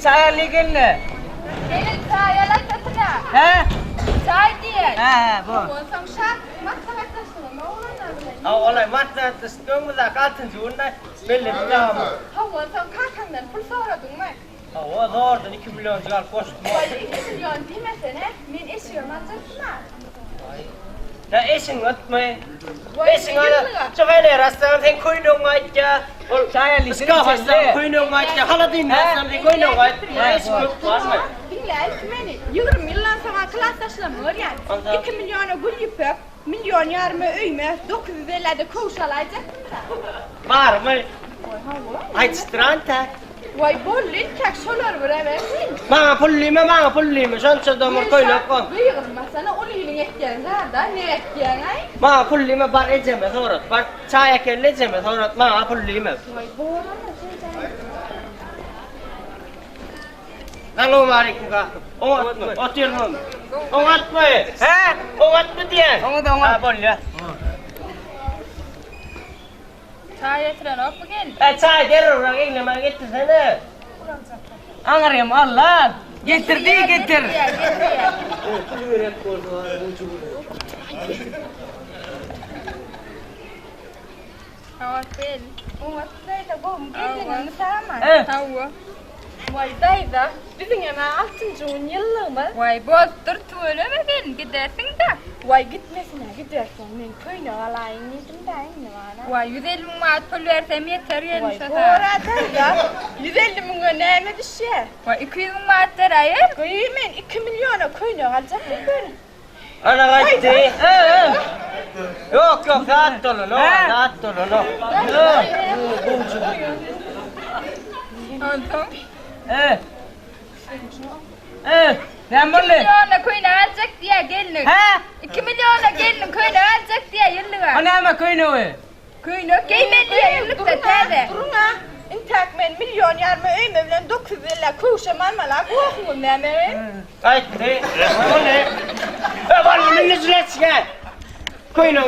Çay liginle. Gelin çaya la satına. He? Çay diye. He bu. Ondan şart masaya taşına ne olanlar. Olay matla tüstüğümüzde kaltın zuğunda belli bir devam. Ha ondan kalkandan pul soradın mı? O zordan 2 milyon civar koştum. Böyle 2 milyon demesene. Men eşiyorum atarsın. Ya eşin ötmeyin. Eşin öyle. Çöğüyle rastlanan sen kuyduğun ayıca. Çaya lisin içinde. Kuyduğun ayıca. Hala değil rastlanan sen kuyduğun ayıca. Eşin ötmeyin. Dinle beni. 20 yıldan sonra klaslaşlarım var yani. 2 milyona gül yıpıp, milyon yarımı öyme, 950'de koşalayacak mı? Var mı? Ay stranta. Vay bollin tek solar var eversin. Bana pullime. Şan çadamır koyup koy. Bıyığım mesela onu yılın etken da ne etken ay? Bana pullime bar eceme sonra. Bar çaya kelle eceme sonra. Bana pullime. Vay boğulan da şeyden. Nangum aleyküm kalkım. Onat mı? Otuyor mu? Onat mı? He? Onat mı diye? Onat. Ha bolle. Çay getiren hop bugün. Çay gelir oradan eyleme getirsene. Anarım Allah. Getir. Hava bel. Umut da bu gelin sama. Hava. Vay dayda. Bizim yana 6. yıllığı mı? Vay bozdur tuğlu bugün gidersin de. Vay gitmesine gidersen men köyüne alayın yedim de aynı bana. Vay 150 maat pul versem yeter yerim Vay bu arada ya 150 milyon önemli bir şey. Vay 200 maat der ayır. Köyümün 2 milyona köyüne alacak mı böyle? Ana gitti. Yok rahat olun. Rahat olun. Antam. Ben 2 böyle. milyona köyüne alacak diye gelin. He? 2 milyona gelin köyüne alacak diye yıllığa. Ana ama köyüne o. Köyüne gelin diye yıllık da tede. Durun ha. İntak men milyon yarımı öyme bilen 950 kuşam almalar korkmun ne mi? Gitti. O ne? Var mı nizlet gel. Köyüne o.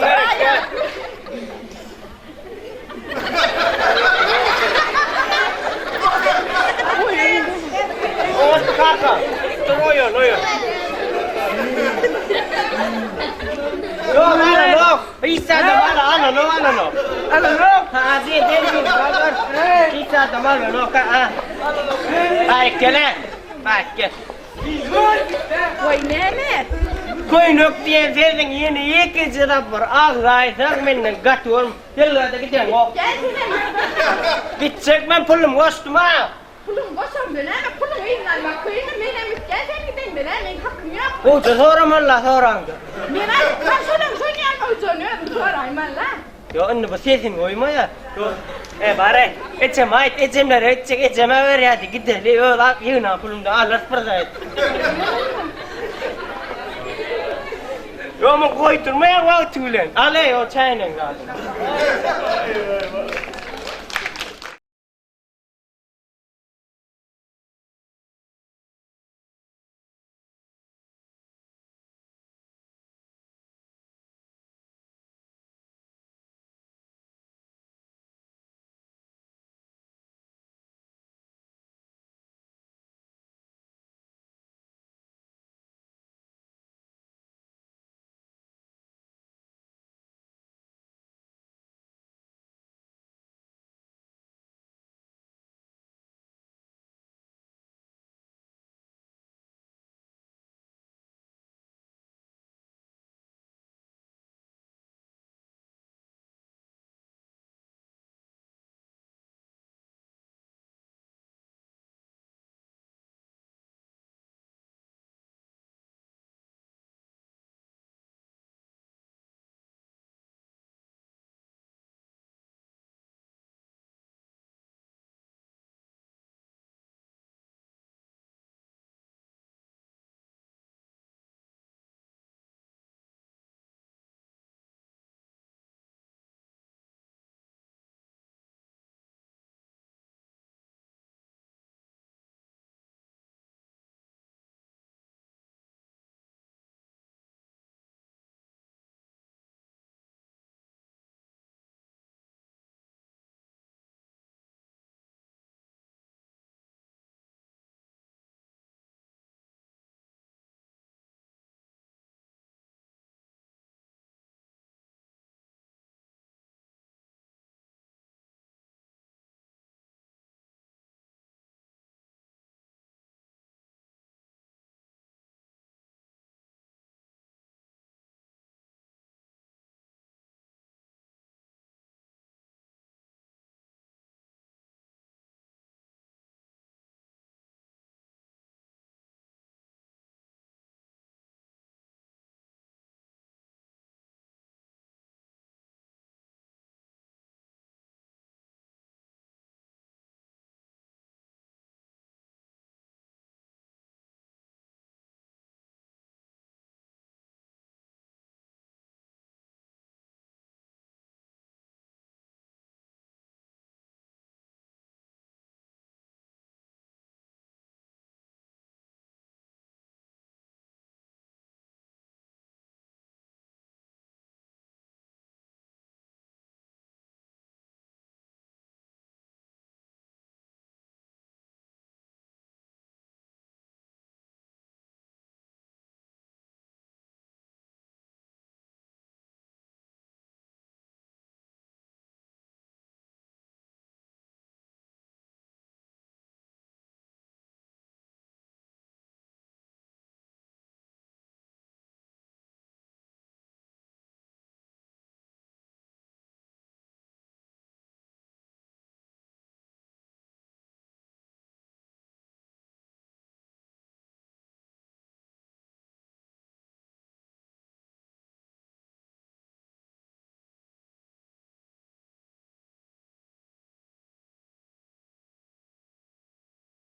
O kaka. Oyo. Yok. İsa da bana no. Ha diye bakar. İsa da bana no ka. Ay gele. Bak gel. Vay ne mi? Koynuk diye verdin yeni iki cırap var. Ağay sen benden gatıyorum. Yıllarda gidiyorsun o. Gidecek ben pulum koştum ha. Pulum boşam böyle ama pulum iyinden bak köyüne menem gel gideyim böyle men hakkım yok. O da sorum Allah sorandı. Ben şuradan söyleyeyim o sorayım la. Yo anne bu sesin koyma ya. Bari ecemler ver hadi gidelim. Yo la yığına pulumda Allah pırda et. Yo mu koydurmaya vakti ulan. Ale o çayla zaten.